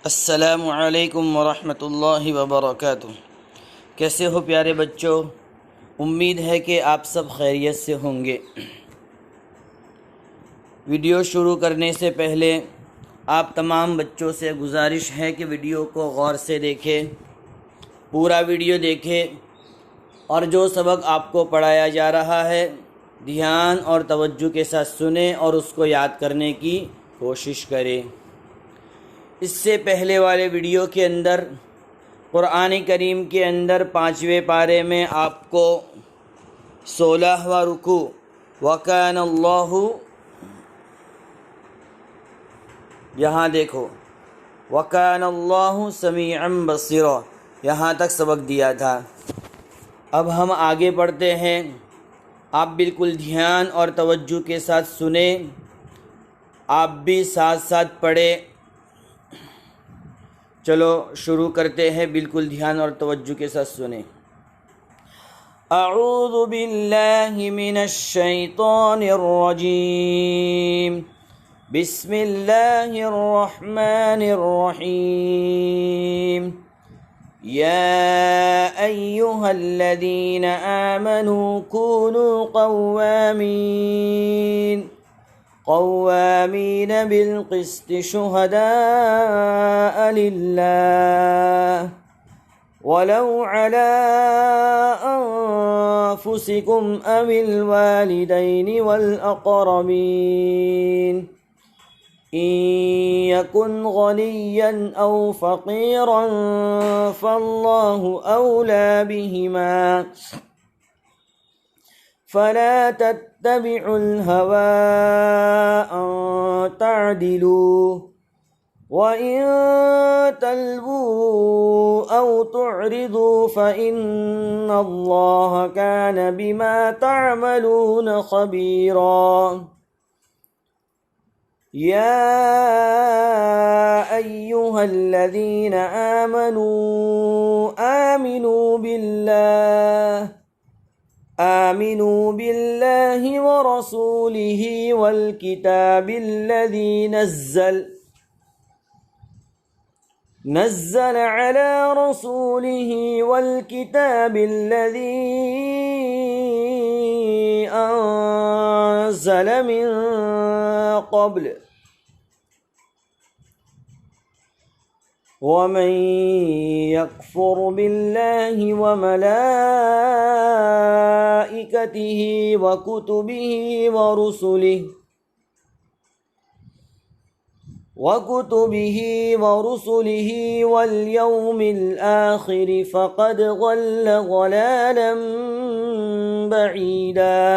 السلام علیکم ورحمۃ اللہ وبرکاتہ۔ کیسے ہو پیارے بچوں؟ امید ہے کہ آپ سب خیریت سے ہوں گے۔ ویڈیو شروع کرنے سے پہلے آپ تمام بچوں سے گزارش ہے کہ ویڈیو کو غور سے دیکھیں، پورا ویڈیو دیکھیں اور جو سبق آپ کو پڑھایا جا رہا ہے دھیان اور توجہ کے ساتھ سنیں اور اس کو یاد کرنے کی کوشش کریں۔ اس سے پہلے والے ویڈیو کے اندر قرآن کریم کے اندر 5ویں پارے میں آپ کو 16واں رکوع وَكَانَ اللَّهُ، یہاں دیکھو وَكَانَ اللَّهُ سَمِيعًا بَصِيرًا، یہاں تک سبق دیا تھا۔ اب ہم آگے پڑھتے ہیں، آپ بالکل دھیان اور توجہ کے ساتھ سنیں، آپ بھی ساتھ ساتھ پڑھیں۔ چلو شروع کرتے ہیں، بالکل دھیان اور توجہ کے ساتھ سنیں۔ اعوذ باللہ من الشیطان الرجیم، بسم اللہ الرحمن الرحیم۔ یا ایہا الذین آمنوا کونوا قوامین بالقسط شہداء للہ ولو علی انفسکم او الوالدین والاقربین ان یکن غنیا او فقیرا فاللہ اولی بہما فلا تتبعوا الهوى أن تعدلوا وإن تلووا أو تعرضوا فإن الله كان بما تعملون خبيرا۔ يا أيها الذين آمنوا بالله ورسوله والكتاب الذي نزل على رسوله والكتاب الذي أنزل من قبل ومن يكفر بالله وملائكته وكتبه ورسله واليوم الآخر فقد ضل ضلالا بعيدا۔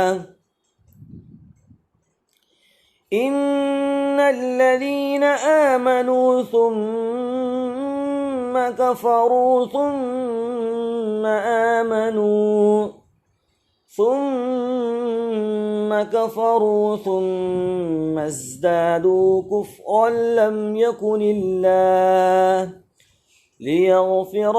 إن الذين آمنوا ثم كفروا ثم آمنوا ثم ازدادوا كفرا لم يكن الله ليغفر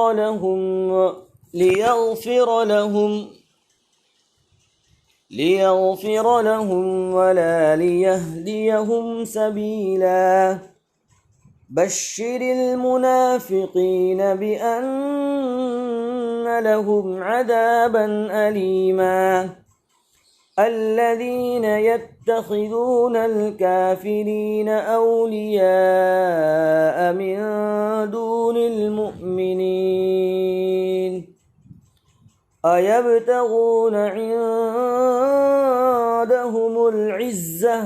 لهم ولا ليهديهم سبيلا۔ بشر المنافقين بأن لهم عذابا أليما۔ الذين يتخذون الكافرين أولياء من دون المؤمنين أيبتغون عندهم العزة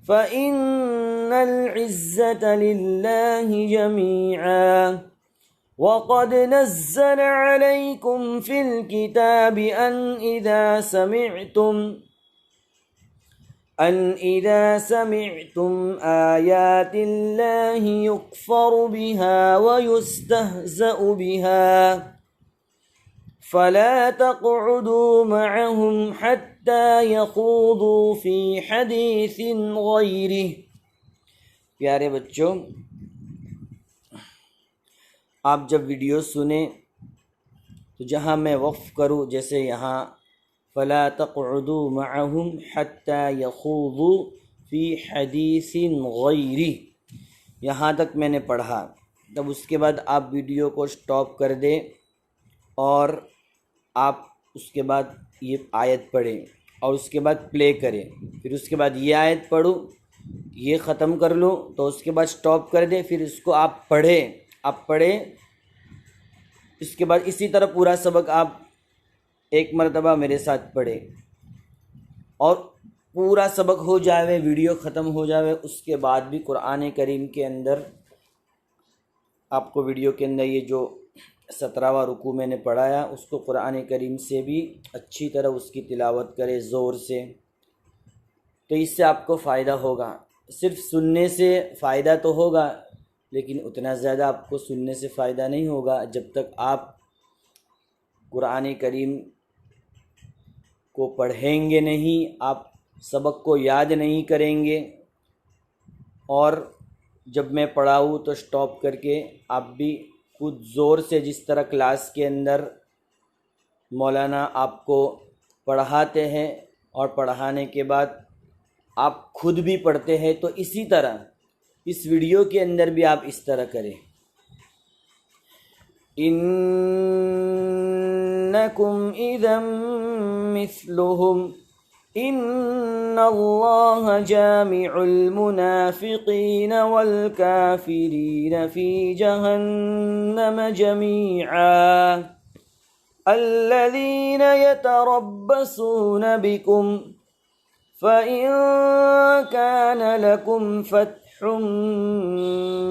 فإن العزة لله جميعا۔ وقد نزل عليكم في الكتاب أن إذا سمعتم آيات الله يكفر بها ويستهزأ بها فلا تقعدوا معهم حتى يخوضوا في حديث غيره۔ پیارے بچوں، آپ جب ویڈیو سنیں تو جہاں میں وقف کروں، جیسے یہاں فلا تقعدوا معهم حتى يخوضوا فی حدیث غیری، یہاں تک میں نے پڑھا، تب اس کے بعد آپ ویڈیو کو سٹاپ کر دیں اور آپ اس کے بعد یہ آیت پڑھیں اور اس کے بعد پلے کریں، پھر اس کے بعد یہ آیت پڑھوں، یہ ختم کر لوں تو اس کے بعد سٹاپ کر دیں، پھر اس کو آپ پڑھیں، اس کے بعد اسی طرح پورا سبق آپ ایک مرتبہ میرے ساتھ پڑھیں اور پورا سبق ہو جاوے، ویڈیو ختم ہو جاوے، اس کے بعد بھی قرآن کریم کے اندر آپ کو ویڈیو کے اندر یہ جو 17واں رکوع میں نے پڑھایا اس کو قرآن کریم سے بھی اچھی طرح اس کی تلاوت کرے زور سے، تو اس سے آپ کو فائدہ ہوگا۔ صرف سننے سے فائدہ تو ہوگا لیکن اتنا زیادہ آپ کو سننے سے فائدہ نہیں ہوگا جب تک آپ قرآن کریم کو پڑھیں گے نہیں، آپ سبق کو یاد نہیں کریں گے، اور جب میں پڑھاؤں تو سٹاپ کر کے آپ بھی خود زور سے، جس طرح کلاس کے اندر مولانا آپ کو پڑھاتے ہیں اور پڑھانے کے بعد آپ خود بھی پڑھتے ہیں، تو اسی طرح اس ویڈیو کے اندر بھی آپ اس طرح کریں۔ انکم اذا مثلهم ان اللہ جامع المنافقین والکافرین فی جہنم جمیعا الذین یتربصون بکم فَإِن كَانَ لَكُمْ فَتْحٌ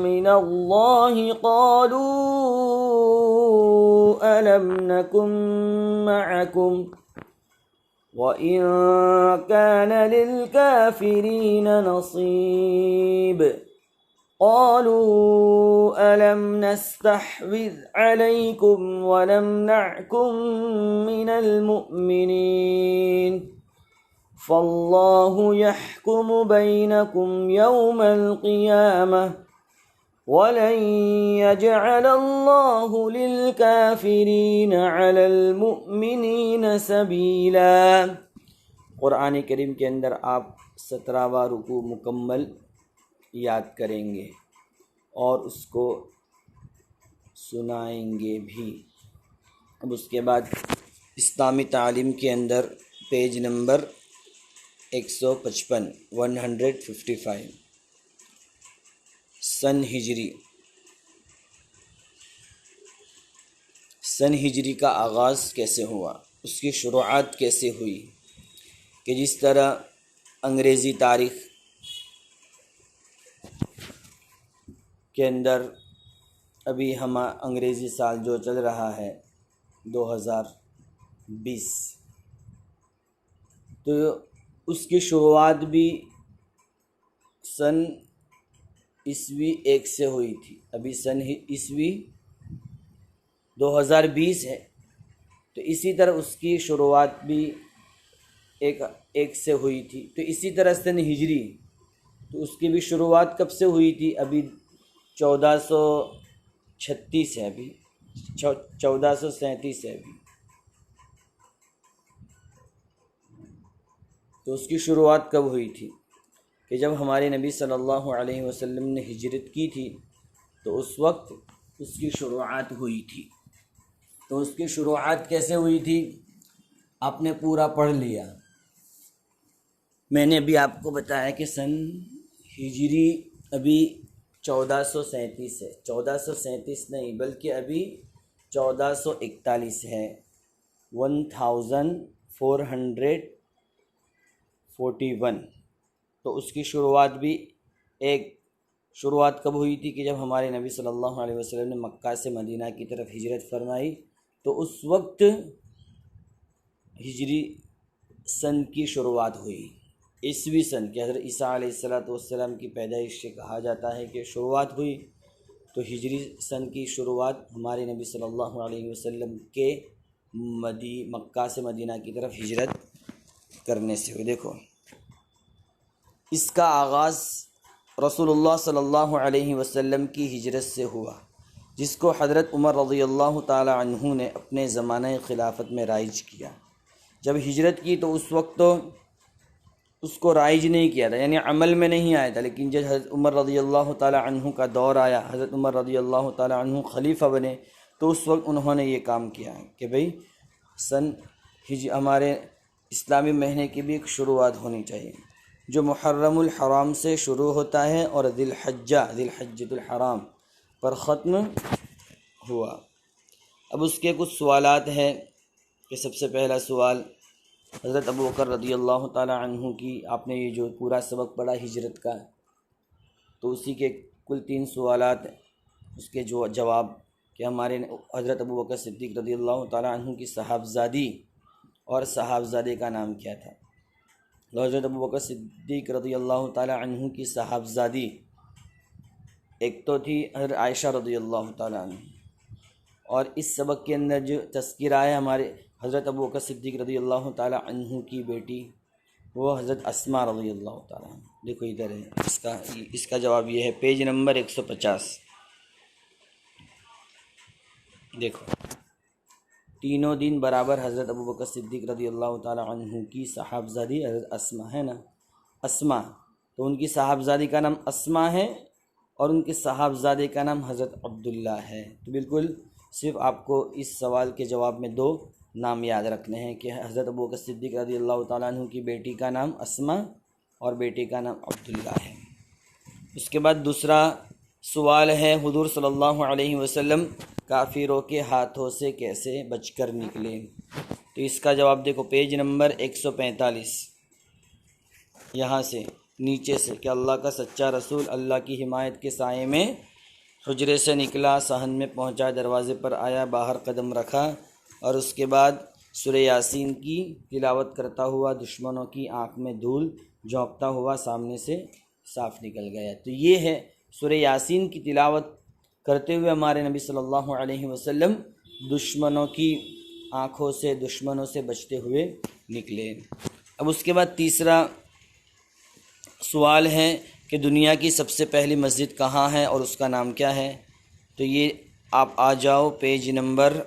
مِّنَ اللَّهِ قَالُوا أَلَمْ نَكُن مَّعَكُمْ وَإِن كَانَ لِلْكَافِرِينَ نَصِيبٌ قَالُوا أَلَمْ نَسْتَحْوِذْ عَلَيْكُمْ وَنَمْنَعْكُم مِّنَ الْمُؤْمِنِينَ فَاللَّهُ يَحْكُمُ بَيْنَكُمْ يَوْمَ الْقِيَامَةِ وَلَن يَجْعَلَ اللَّهُ لِلْكَافِرِينَ عَلَى الْمُؤْمِنِينَ سَبِيلًا۔ قرآن کریم کے اندر آپ 17واں رکوع مکمل یاد کریں گے اور اس کو سنائیں گے بھی۔ اب اس کے بعد اسلامی تعلیم کے اندر پیج نمبر 155 سن ہجری کا آغاز کیسے ہوا، اس کی شروعات کیسے ہوئی، کہ جس طرح انگریزی تاریخ کے اندر ابھی انگریزی سال جو چل رہا ہے 2020، تو اس کی شروعات بھی سن عیسوی 1 سے ہوئی تھی۔ ابھی سن عیسوی 2020 ہے، تو اسی طرح اس کی شروعات بھی ایک سے ہوئی تھی۔ تو اسی طرح سن ہجری، تو اس کی بھی شروعات کب سے ہوئی تھی؟ ابھی 1436 ہے، ابھی 1437 ہے ابھی، تو اس کی شروعات کب ہوئی تھی؟ کہ جب ہمارے نبی صلی اللہ علیہ وسلم نے ہجرت کی تھی تو اس وقت اس کی شروعات ہوئی تھی۔ تو اس کی شروعات کیسے ہوئی تھی آپ نے پورا پڑھ لیا۔ میں نے ابھی آپ کو بتایا کہ سن ہجری ابھی 1437 ہے، 1437 نہیں بلکہ ابھی 1441 ہے، 1441۔ تو اس کی شروعات بھی شروعات کب ہوئی تھی؟ کہ جب ہمارے نبی صلی اللہ علیہ وسلم نے مکہ سے مدینہ کی طرف ہجرت فرمائی، تو اس وقت ہجری سن کی شروعات ہوئی، عیسوی سن کہ حضرت عیسیٰ علیہ السلام کی پیدائش سے کہا جاتا ہے کہ شروعات ہوئی، تو ہجری سن کی شروعات ہمارے نبی صلی اللہ علیہ وسلم کے مکہ سے مدینہ کی طرف ہجرت کرنے سے ہوئی۔ دیکھو اس کا آغاز رسول اللہ صلی اللہ علیہ وسلم کی ہجرت سے ہوا، جس کو حضرت عمر رضی اللہ تعالی عنہ نے اپنے زمانہ خلافت میں رائج کیا۔ جب ہجرت کی تو اس وقت تو اس کو رائج نہیں کیا تھا، یعنی عمل میں نہیں آیا تھا، لیکن جب حضرت عمر رضی اللہ تعالی عنہ کا دور آیا، حضرت عمر رضی اللہ تعالی عنہ خلیفہ بنے، تو اس وقت انہوں نے یہ کام کیا ہے کہ بھئی ہمارے اسلامی مہینے کی بھی ایک شروعات ہونی چاہیے جو محرم الحرام سے شروع ہوتا ہے اور ذی الحجۃ الحرام پر ختم ہوا۔ اب اس کے کچھ سوالات ہیں کہ سب سے پہلا سوال حضرت ابوبکر رضی اللہ تعالی عنہ کی، آپ نے یہ جو پورا سبق پڑھا ہجرت کا، تو اسی کے کل 3 سوالات اس کے جو جواب کہ ہمارے حضرت ابوبکر صدیق رضی اللہ تعالی عنہ کی صاحبزادی اور صاحبزادے کا نام کیا تھا؟ تو حضرت ابوبکر صدیق رضی اللہ تعالی عنہ کی صاحبزادی ایک تو تھی حضرت عائشہ رضی اللہ تعالی عنہ، اور اس سبق کے اندر جو تذکرہ ہے ہمارے حضرت ابوبکر صدیق رضی اللہ تعالی عنہ کی بیٹی، وہ حضرت اسماء رضی اللہ تعالی عنہ۔ دیکھو ادھر ہے اس کا جواب یہ ہے، پیج نمبر 150۔ دیکھو تینوں دن برابر حضرت ابوبکر صدیق رضی اللہ تعالی عنہ کی صاحبزادی حضرت اسماء ہے نا، اسماء، تو ان کی صاحبزادی کا نام اسماء ہے اور ان کے صاحبزادے کا نام حضرت عبداللہ ہے۔ تو بالکل صرف آپ کو اس سوال کے جواب میں 2 نام یاد رکھنے ہیں کہ حضرت ابوبکر صدیق رضی اللہ تعالیٰ عنہ کی بیٹی کا نام اسماء اور بیٹے کا نام عبداللہ ہے۔ اس کے بعد دوسرا سوال ہے، حضور صلی اللہ علیہ وسلم کافروں کے ہاتھوں سے کیسے بچ کر نکلے؟ تو اس کا جواب دیکھو پیج نمبر 145، یہاں سے نیچے سے کہ اللہ کا سچا رسول اللہ کی حمایت کے سائے میں حجرے سے نکلا، صحن میں پہنچا، دروازے پر آیا، باہر قدم رکھا، اور اس کے بعد سورہ یاسین کی تلاوت کرتا ہوا دشمنوں کی آنکھ میں دھول جھونکتا ہوا سامنے سے صاف نکل گیا۔ تو یہ ہے سورہ یاسین کی تلاوت کرتے ہوئے ہمارے نبی صلی اللہ علیہ وسلم دشمنوں کی آنکھوں سے، دشمنوں سے بچتے ہوئے نکلے۔ اب اس کے بعد تیسرا سوال ہے کہ دنیا کی سب سے پہلی مسجد کہاں ہے اور اس کا نام کیا ہے؟ تو یہ آپ آ جاؤ پیج نمبر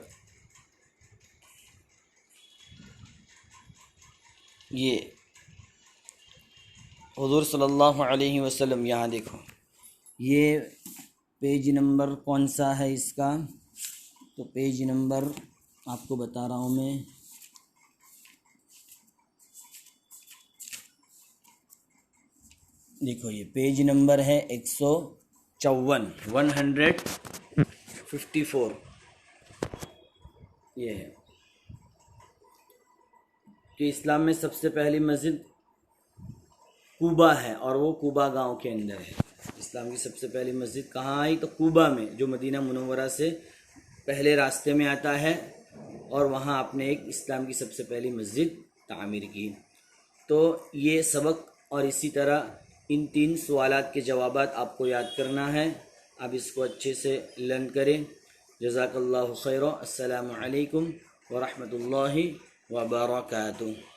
یہ حضور صلی اللہ علیہ وسلم، یہاں دیکھو یہ پیج نمبر کون سا ہے اس کا؟ تو پیج نمبر آپ کو بتا رہا ہوں میں، دیکھو یہ پیج نمبر ہے 154 یہ ہے کہ اسلام میں سب سے پہلی مسجد کوبا ہے، اور وہ کوبا گاؤں کے اندر ہے۔ اسلام کی سب سے پہلی مسجد کہاں آئی؟ تو کوبا میں، جو مدینہ منورہ سے پہلے راستے میں آتا ہے، اور وہاں آپ نے ایک اسلام کی سب سے پہلی مسجد تعمیر کی۔ تو یہ سبق اور اسی طرح ان 3 سوالات کے جوابات آپ کو یاد کرنا ہے۔ آپ اس کو اچھے سے لرن کریں۔ جزاک اللہ خیر۔ السلام علیکم ورحمۃ اللہ وبرکاتہ۔